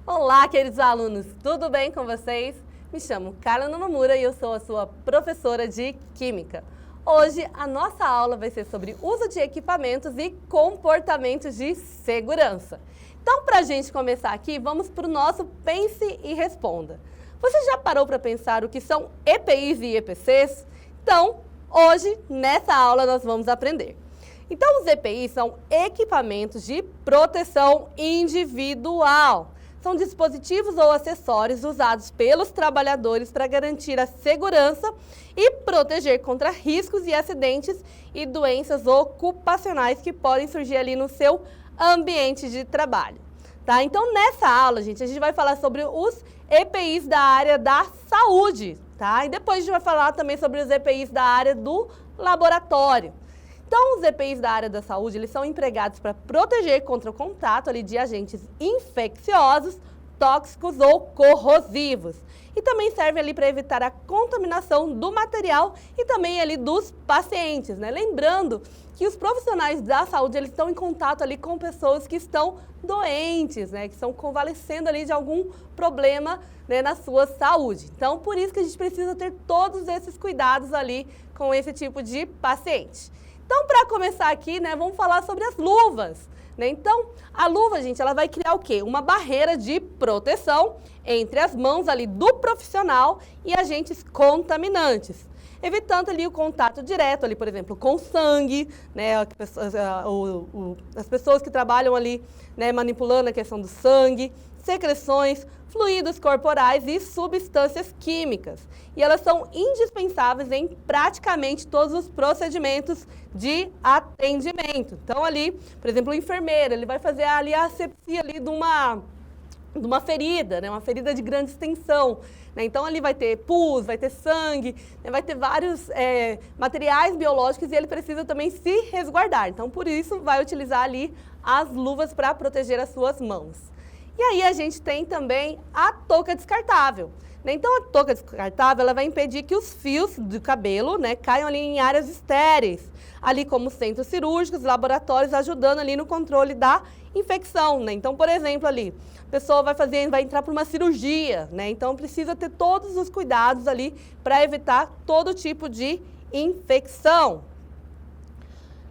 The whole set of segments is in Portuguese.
Olá, queridos alunos, tudo bem com vocês? Me chamo Carla Nomamura e eu sou a sua professora de Química. Hoje a nossa aula vai ser sobre uso de equipamentos e comportamentos de segurança. Então, para a gente começar aqui, vamos para o nosso Pense e Responda. Você já parou para pensar o que são EPIs e EPCs? Então, hoje, nessa aula, nós vamos aprender. Então, os EPIs são equipamentos de proteção individual. São dispositivos ou acessórios usados pelos trabalhadores para garantir a segurança e proteger contra riscos e acidentes e doenças ocupacionais que podem surgir ali no seu ambiente de trabalho. Tá? Então, nessa aula, gente, a gente vai falar sobre os EPIs da área da saúde, tá? E depois a gente vai falar também sobre os EPIs da área do laboratório. Então, os EPIs da área da saúde, eles são empregados para proteger contra o contato ali de agentes infecciosos, tóxicos ou corrosivos. E também serve ali para evitar a contaminação do material e também ali dos pacientes, né? Lembrando que os profissionais da saúde, eles estão em contato ali com pessoas que estão doentes, né? Que estão convalescendo ali de algum problema, né, na sua saúde. Então, por isso que a gente precisa ter todos esses cuidados ali com esse tipo de paciente. Então, para começar aqui, né, vamos falar sobre as luvas, né? Então, a luva, gente, ela vai criar o quê? Uma barreira de proteção entre as mãos ali do profissional e agentes contaminantes, evitando ali o contato direto ali, por exemplo, com sangue, né, as pessoas que trabalham ali, né, manipulando a questão do sangue, secreções, fluidos corporais e substâncias químicas. E elas são indispensáveis em praticamente todos os procedimentos de atendimento. Então ali, por exemplo, o enfermeiro, ele vai fazer ali a asepsia ali de uma ferida, né, uma ferida de grande extensão. Né? Então ali vai ter pus, vai ter sangue, né, vai ter vários materiais biológicos e ele precisa também se resguardar. Então por isso vai utilizar ali as luvas para proteger as suas mãos. E aí a gente tem também a touca descartável. Né? Então a touca descartável ela vai impedir que os fios do cabelo, né, caiam ali em áreas estéreis, ali como centros cirúrgicos, laboratórios, ajudando ali no controle da infecção. Né? Então, por exemplo, ali, a pessoa vai entrar para uma cirurgia, né? Então precisa ter todos os cuidados ali para evitar todo tipo de infecção.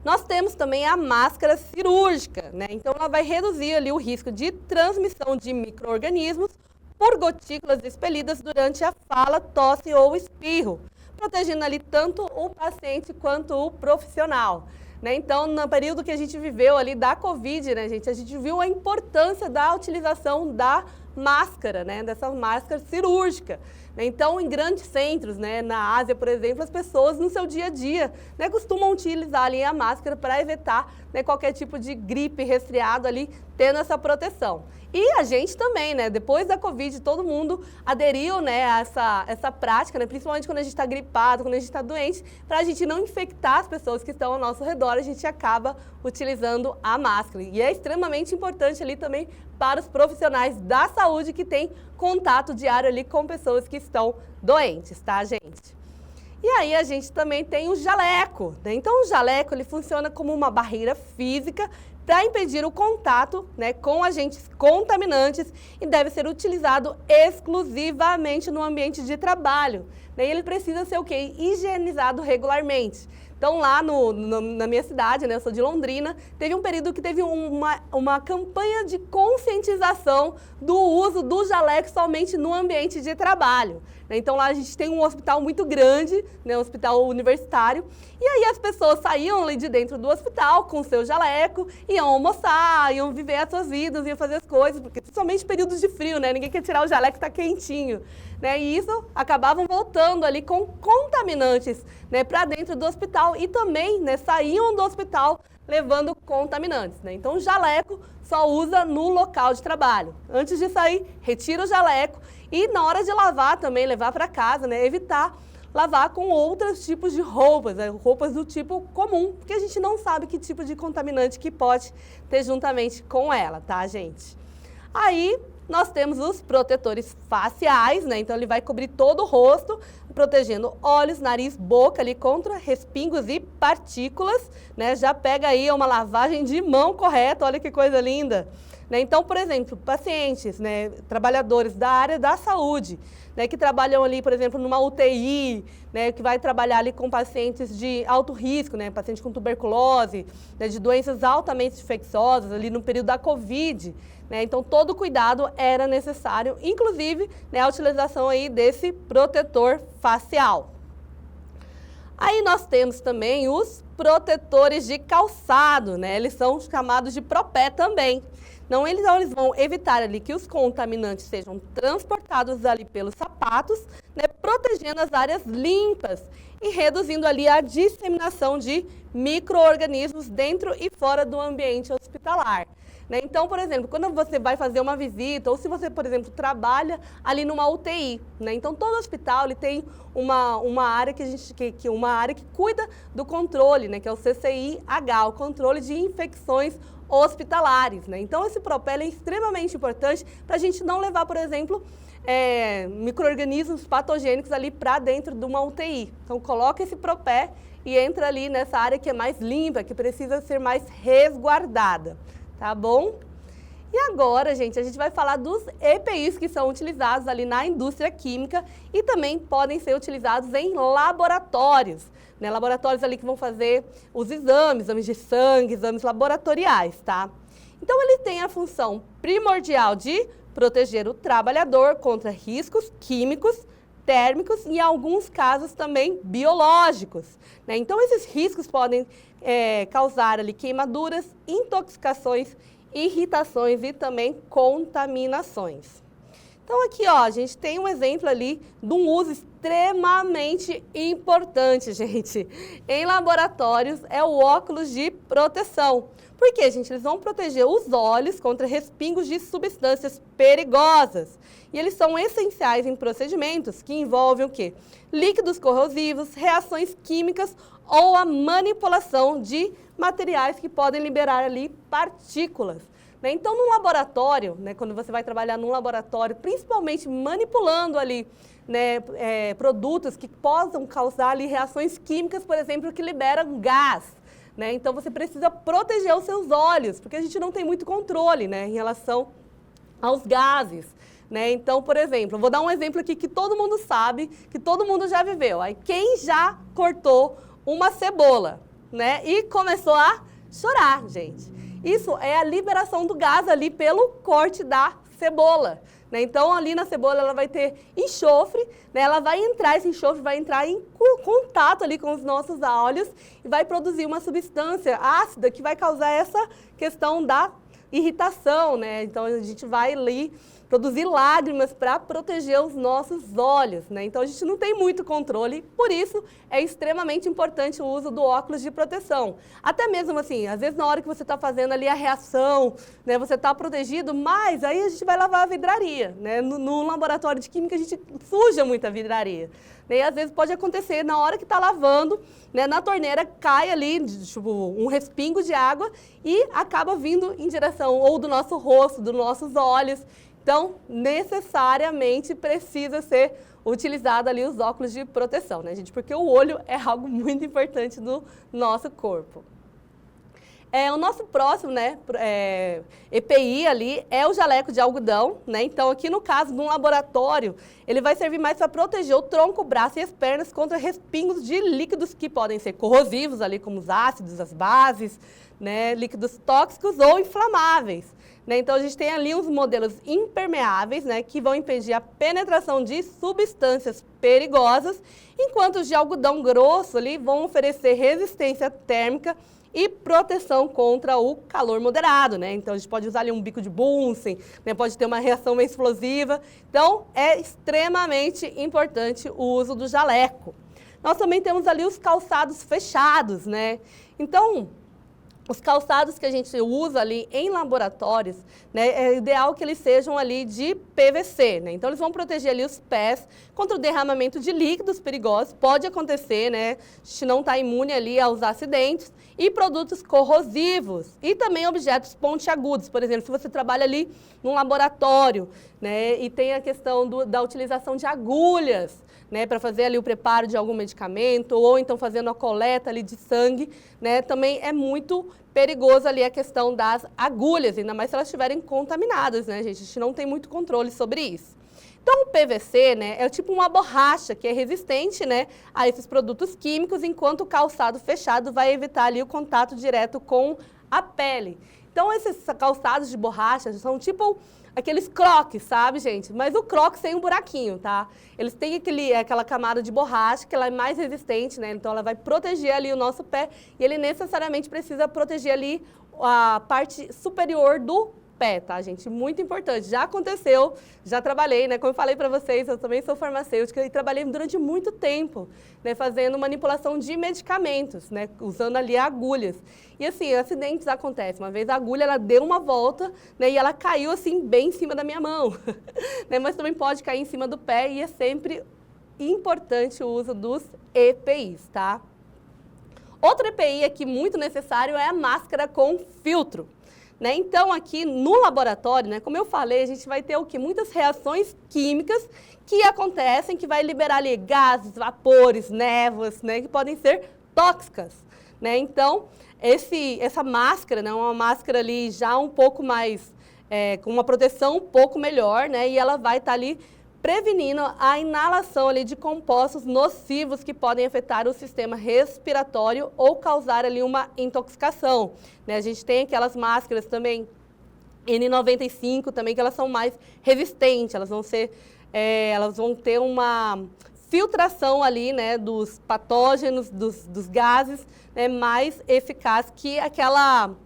Nós temos também a máscara cirúrgica, né? Então ela vai reduzir ali o risco de transmissão de micro-organismos por gotículas expelidas durante a fala, tosse ou espirro, protegendo ali tanto o paciente quanto o profissional. Né? Então, no período que a gente viveu ali da Covid, né, gente, a gente viu a importância da utilização da máscara, né, dessa máscara cirúrgica. Então, em grandes centros, né, na Ásia, por exemplo, as pessoas no seu dia a dia, né, costumam utilizar ali a máscara para evitar, né, qualquer tipo de gripe, resfriado ali, tendo essa proteção. E a gente também, né, depois da Covid, todo mundo aderiu, né, a essa prática, né, principalmente quando a gente está gripado, quando a gente está doente, para a gente não infectar as pessoas que estão ao nosso redor, a gente acaba utilizando a máscara. E é extremamente importante ali também para os profissionais da saúde que têm contato diário ali com pessoas que estão doentes, tá, gente? E aí a gente também tem o jaleco, né? Então o jaleco ele funciona como uma barreira física para impedir o contato, né, com agentes contaminantes e deve ser utilizado exclusivamente no ambiente de trabalho. Né? E ele precisa ser o quê? Higienizado regularmente. Então, lá na minha cidade, né, eu sou de Londrina, teve um período que teve uma campanha de conscientização do uso do jaleco somente no ambiente de trabalho. Né? Então, lá a gente tem um hospital muito grande, né, um hospital universitário, e aí as pessoas saíam ali de dentro do hospital com o seu jaleco, iam almoçar, iam viver as suas vidas, iam fazer as coisas, porque principalmente períodos de frio, né, ninguém quer tirar o jaleco que está quentinho. Né, e isso acabavam voltando ali com contaminantes, né, para dentro do hospital e também, né, saíam do hospital levando contaminantes. Né? Então o jaleco só usa no local de trabalho. Antes de sair, retira o jaleco e na hora de lavar também, levar para casa, né, evitar lavar com outros tipos de roupas, né, roupas do tipo comum, porque a gente não sabe que tipo de contaminante que pode ter juntamente com ela, tá, gente? Aí nós temos os protetores faciais, né? Então ele vai cobrir todo o rosto, protegendo olhos, nariz, boca ali contra respingos e partículas, né? Já pega aí uma lavagem de mão correta, olha que coisa linda. né? Então, por exemplo, pacientes, né, trabalhadores da área da saúde, né, que trabalham ali, por exemplo, numa UTI, né, que vai trabalhar ali com pacientes de alto risco, né, paciente com tuberculose, né, de doenças altamente infecciosas, ali no período da Covid, né, então todo cuidado era necessário, inclusive, né, a utilização aí desse protetor facial. Aí nós temos também os protetores de calçado, né, eles são chamados de propé também. Então, eles vão evitar ali que os contaminantes sejam transportados ali pelos sapatos, né, protegendo as áreas limpas e reduzindo ali a disseminação de micro-organismos dentro e fora do ambiente hospitalar. Né? Então, por exemplo, quando você vai fazer uma visita, ou se você, por exemplo, trabalha ali numa UTI, né? Então todo hospital ele tem uma área uma área que cuida do controle, né? Que é o CCIH, o controle de infecções hospitalares, né? Então esse propé é extremamente importante para a gente não levar, por exemplo, micro-organismos patogênicos ali para dentro de uma UTI. Então coloca esse propé e entra ali nessa área que é mais limpa, que precisa ser mais resguardada. Tá bom? E agora, gente, a gente vai falar dos EPIs que são utilizados ali na indústria química e também podem ser utilizados em laboratórios, né? Laboratórios ali que vão fazer os exames de sangue, exames laboratoriais, tá? Então, ele tem a função primordial de proteger o trabalhador contra riscos químicos, térmicos e, em alguns casos, também biológicos, né? Então, esses riscos podem causar ali queimaduras, intoxicações, irritações e também contaminações. Então, aqui, ó, a gente tem um exemplo ali de um uso extremamente importante, gente. Em laboratórios, é o óculos de proteção. Por quê, gente? Eles vão proteger os olhos contra respingos de substâncias perigosas. E eles são essenciais em procedimentos que envolvem o quê? Líquidos corrosivos, reações químicas ou a manipulação de materiais que podem liberar ali partículas. Né? Então, no laboratório, né, quando você vai trabalhar num laboratório, principalmente manipulando ali, né, produtos que possam causar ali reações químicas, por exemplo, que liberam gás. Né? Então, você precisa proteger os seus olhos, porque a gente não tem muito controle, né, em relação aos gases. Né? Então, por exemplo, eu vou dar um exemplo aqui que todo mundo sabe, que todo mundo já viveu. Aí, quem já cortou uma cebola, né, e começou a chorar, gente? Isso é a liberação do gás ali pelo corte da cebola. Né? Então, ali na cebola, ela vai ter enxofre, né? Ela vai entrar, esse enxofre vai entrar em contato ali com os nossos olhos e vai produzir uma substância ácida que vai causar essa questão da irritação, né? Então, a gente vai ali produzir lágrimas para proteger os nossos olhos, né? Então, a gente não tem muito controle, por isso é extremamente importante o uso do óculos de proteção. Até mesmo assim, às vezes na hora que você está fazendo ali a reação, né, você está protegido, mas aí a gente vai lavar a vidraria, né? No laboratório de química a gente suja muita vidraria. E às vezes pode acontecer, na hora que está lavando, né, na torneira cai ali tipo, um respingo de água e acaba vindo em direção ou do nosso rosto, dos nossos olhos. Então, necessariamente precisa ser utilizado ali os óculos de proteção, né, gente? Porque o olho é algo muito importante do nosso corpo. O nosso próximo, né, EPI ali é o jaleco de algodão, né? Então, aqui no caso de um laboratório, ele vai servir mais para proteger o tronco, o braço e as pernas contra respingos de líquidos que podem ser corrosivos ali, como os ácidos, as bases, né, líquidos tóxicos ou inflamáveis. Né? Então, a gente tem ali uns modelos impermeáveis, né, que vão impedir a penetração de substâncias perigosas, enquanto os de algodão grosso ali vão oferecer resistência térmica e proteção contra o calor moderado, né? Então, a gente pode usar ali um bico de Bunsen, né? Pode ter uma reação meio explosiva. Então, é extremamente importante o uso do jaleco. Nós também temos ali os calçados fechados, né? Então, os calçados que a gente usa ali em laboratórios, né, é ideal que eles sejam ali de PVC, né? Então, eles vão proteger ali os pés contra o derramamento de líquidos perigosos, pode acontecer, né? A gente não está imune ali aos acidentes, e produtos corrosivos, e também objetos pontiagudos. Por exemplo, se você trabalha ali num laboratório, né, e tem a questão da utilização de agulhas, né, para fazer ali o preparo de algum medicamento, ou então fazendo a coleta ali de sangue, né, também é muito perigoso ali a questão das agulhas, ainda mais se elas estiverem contaminadas, né, gente? A gente não tem muito controle sobre isso. Então, o PVC, né, é tipo uma borracha que é resistente, né, a esses produtos químicos, enquanto o calçado fechado vai evitar ali o contato direto com a pele. Então, esses calçados de borracha são tipo aqueles crocs, sabe, gente? Mas o crocs tem um buraquinho, tá? Eles têm aquela camada de borracha que ela é mais resistente, né? Então, ela vai proteger ali o nosso pé e ele necessariamente precisa proteger ali a parte superior do pé, tá, gente? Muito importante. Já aconteceu, já trabalhei, né? Como eu falei para vocês, eu também sou farmacêutica e trabalhei durante muito tempo, né? Fazendo manipulação de medicamentos, né? Usando ali agulhas. E assim, acidentes acontecem. Uma vez a agulha, ela deu uma volta, né? E ela caiu assim, bem em cima da minha mão. Né? Mas também pode cair em cima do pé e é sempre importante o uso dos EPIs, tá? Outro EPI aqui muito necessário é a máscara com filtro. Né? Então, aqui no laboratório, né, como eu falei, a gente vai ter o quê? Muitas reações químicas que acontecem, que vai liberar ali gases, vapores, névoas, né, que podem ser tóxicas. Né? Então, essa máscara, né, uma máscara ali já um pouco mais, com uma proteção um pouco melhor, né, e ela vai estar ali prevenindo a inalação ali de compostos nocivos que podem afetar o sistema respiratório ou causar ali uma intoxicação. Né? A gente tem aquelas máscaras também, N95 também, que elas são mais resistentes, elas vão ter uma filtração ali, né, dos patógenos, dos gases, né, mais eficaz que aquela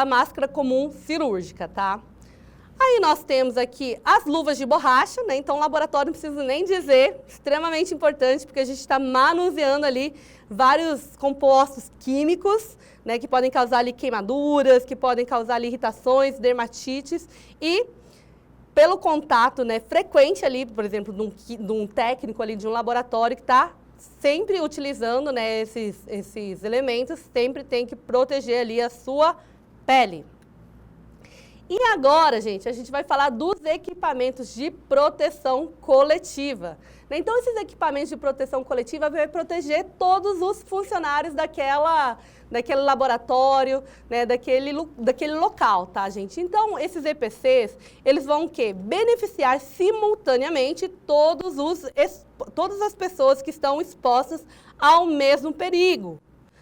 máscara comum cirúrgica, tá? Aí nós temos aqui as luvas de borracha, né? Então o laboratório não preciso nem dizer, extremamente importante, porque a gente está manuseando ali vários compostos químicos, né? Que podem causar ali queimaduras, que podem causar ali irritações, dermatites e pelo contato, né, frequente ali, por exemplo, de um técnico ali de um laboratório que está sempre utilizando, né, esses elementos, sempre tem que proteger ali a sua pele. E agora, gente, a gente vai falar dos equipamentos de proteção coletiva. Então, esses equipamentos de proteção coletiva vão proteger todos os funcionários daquele laboratório, né, daquele local, tá, gente? Então, esses EPCs, eles vão o quê? Beneficiar simultaneamente todas as pessoas que estão expostas ao mesmo perigo,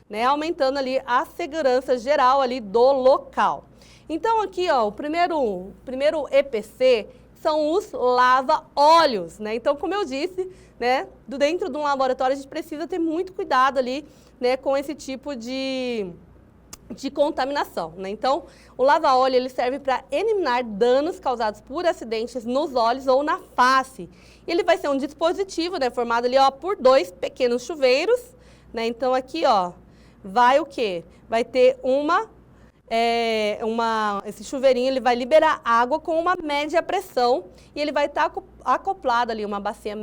né, aumentando ali a segurança geral ali do local. Então, aqui, ó, o primeiro EPC são os lava-óleos, né? Então, como eu disse, né, dentro de um laboratório a gente precisa ter muito cuidado ali, né, com esse tipo de contaminação, né? Então, o lava-óleo ele serve para eliminar danos causados por acidentes nos olhos ou na face. Ele vai ser um dispositivo, né, formado ali, ó, por 2 pequenos chuveiros, né? Então, aqui, ó, vai o quê? Vai ter esse chuveirinho ele vai liberar água com uma média pressão e ele vai estar acoplado ali uma bacia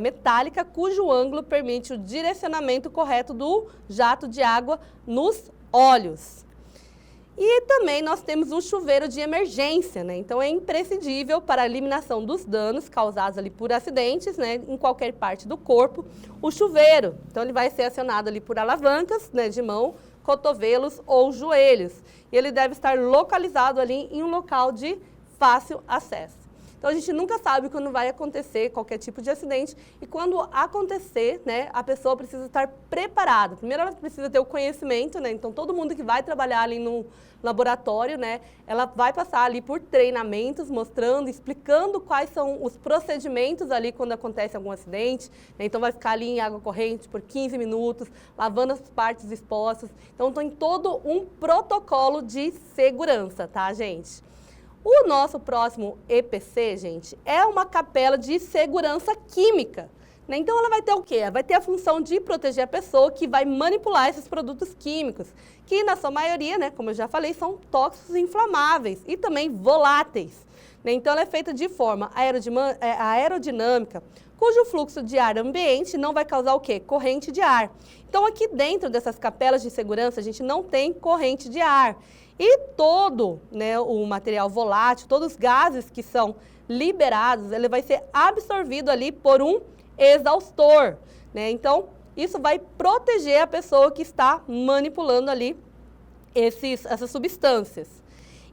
metálica cujo ângulo permite o direcionamento correto do jato de água nos olhos. E também nós temos um chuveiro de emergência, né? Então é imprescindível para a eliminação dos danos causados ali por acidentes, né, em qualquer parte do corpo, o chuveiro. Então ele vai ser acionado ali por alavancas, né, de mão, cotovelos ou joelhos. E ele deve estar localizado ali em um local de fácil acesso. Então, a gente nunca sabe quando vai acontecer qualquer tipo de acidente e quando acontecer, né, a pessoa precisa estar preparada. Primeiro, ela precisa ter o conhecimento, né, então todo mundo que vai trabalhar ali no laboratório, né, ela vai passar ali por treinamentos, mostrando, explicando quais são os procedimentos ali quando acontece algum acidente, né, então vai ficar ali em água corrente por 15 minutos, lavando as partes expostas. Então, tem todo um protocolo de segurança, tá, gente? O nosso próximo EPC, gente, é uma capela de segurança química. Né? Então, ela vai ter o quê? Vai ter a função de proteger a pessoa que vai manipular esses produtos químicos, que na sua maioria, né, como eu já falei, são tóxicos e inflamáveis e também voláteis. Né? Então, ela é feita de forma aerodinâmica, cujo fluxo de ar ambiente não vai causar o quê? Corrente de ar. Então, aqui dentro dessas capelas de segurança, a gente não tem corrente de ar. E todo, né, o material volátil, todos os gases que são liberados, ele vai ser absorvido ali por um exaustor, né? Então, isso vai proteger a pessoa que está manipulando ali essas substâncias.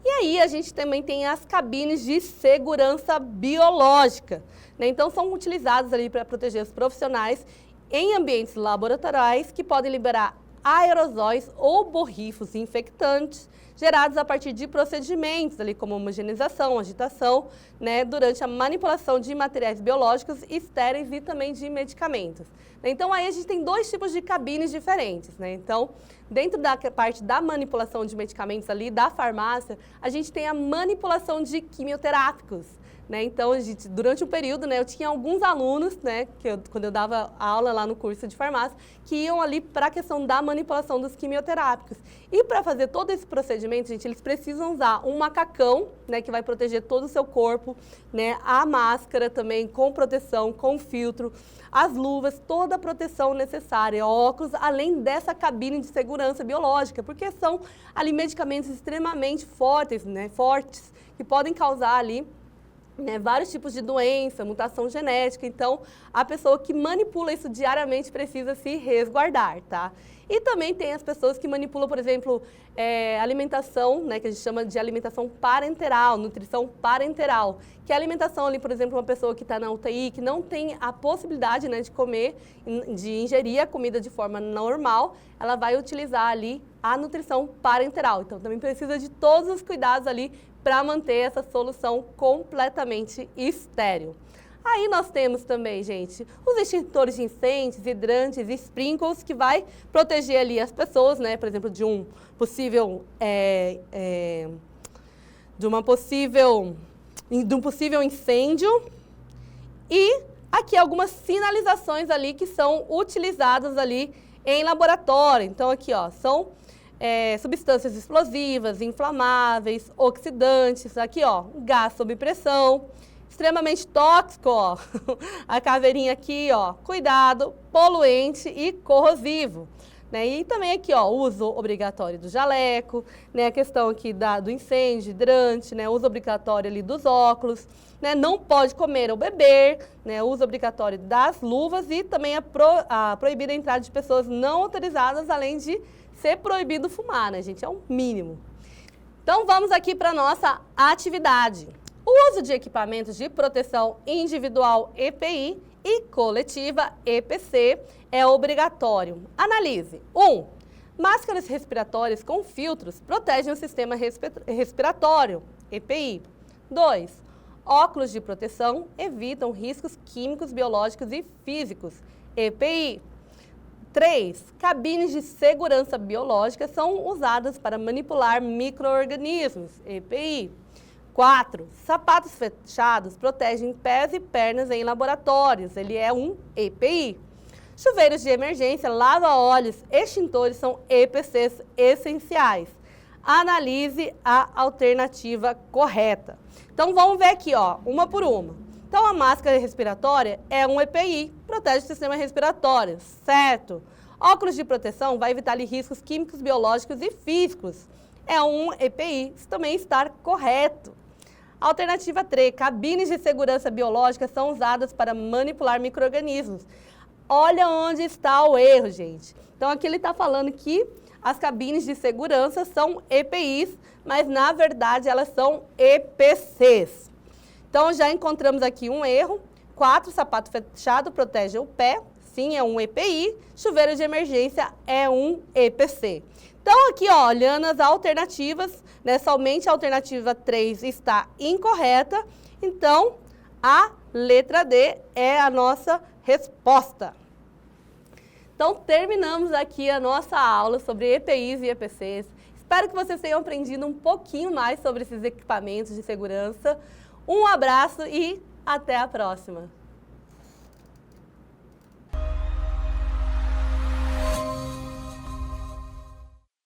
E aí a gente também tem as cabines de segurança biológica, né? Então são utilizadas ali para proteger os profissionais em ambientes laboratoriais que podem liberar aerosóis ou borrifos infectantes gerados a partir de procedimentos ali como homogeneização, agitação, né, durante a manipulação de materiais biológicos estéreis e também de medicamentos. Então aí a gente tem dois tipos de cabines diferentes, né? Então, dentro da parte da manipulação de medicamentos ali da farmácia, a gente tem a manipulação de quimioterápicos. Né? Então, durante o período, né, eu tinha alguns alunos, né, quando eu dava aula lá no curso de farmácia, que iam ali para a questão da manipulação dos quimioterápicos. E para fazer todo esse procedimento, gente, eles precisam usar um macacão, né, que vai proteger todo o seu corpo, né, a máscara também com proteção, com filtro, as luvas, toda a proteção necessária, óculos, além dessa cabine de segurança biológica, porque são ali medicamentos extremamente fortes, né, que podem causar ali, né, vários tipos de doença, mutação genética. Então, a pessoa que manipula isso diariamente precisa se resguardar, tá? E também tem as pessoas que manipulam, por exemplo, alimentação, né, que a gente chama de alimentação parenteral, nutrição parenteral, que é a alimentação ali, por exemplo, uma pessoa que está na UTI, que não tem a possibilidade, né, de comer, de ingerir a comida de forma normal, ela vai utilizar ali a nutrição parenteral. Então, também precisa de todos os cuidados ali para manter essa solução completamente estéril. Aí nós temos também, gente, os extintores de incêndios, hidrantes e sprinkles, que vai proteger ali as pessoas, né, por exemplo, de um possível incêndio. E aqui algumas sinalizações ali que são utilizadas ali em laboratório. Então aqui, ó, são substâncias explosivas, inflamáveis, oxidantes, aqui ó, gás sob pressão, extremamente tóxico, ó, a caveirinha aqui, ó, cuidado, poluente e corrosivo. Né? E também aqui, ó, uso obrigatório do jaleco, né? A questão aqui do incêndio, hidrante, né? Uso obrigatório ali dos óculos, né? Não pode comer ou beber, né? Uso obrigatório das luvas e também a proibida a entrada de pessoas não autorizadas, além de ser proibido fumar, né, gente? É um mínimo. Então, vamos aqui para a nossa atividade. O uso de equipamentos de proteção individual EPI e coletiva EPC é obrigatório. Analise. 1. Máscaras respiratórias com filtros protegem o sistema respiratório, EPI. 2. Óculos de proteção evitam riscos químicos, biológicos e físicos, EPI. 3. Cabines de segurança biológica são usadas para manipular micro-organismos, EPI. 4. Sapatos fechados protegem pés e pernas em laboratórios, ele é um EPI. Chuveiros de emergência, lava-óleos, extintores são EPCs essenciais. Analise a alternativa correta. Então vamos ver aqui, ó, uma por uma. Então, a máscara respiratória é um EPI, protege o sistema respiratório, certo? Óculos de proteção vai evitar ali, riscos químicos, biológicos e físicos. É um EPI, isso também está correto. Alternativa 3, cabines de segurança biológica são usadas para manipular micro-organismos. Olha onde está o erro, gente. Então, aqui ele está falando que as cabines de segurança são EPIs, mas, na verdade, elas são EPCs. Então, já encontramos aqui um erro. 4, sapato fechado protege o pé. Sim, é um EPI. Chuveiro de emergência é um EPC. Então, aqui, ó, olhando as alternativas, né, somente a alternativa 3 está incorreta. Então, a letra D é a nossa resposta. Então, terminamos aqui a nossa aula sobre EPIs e EPCs. Espero que vocês tenham aprendido um pouquinho mais sobre esses equipamentos de segurança. Um abraço e até a próxima!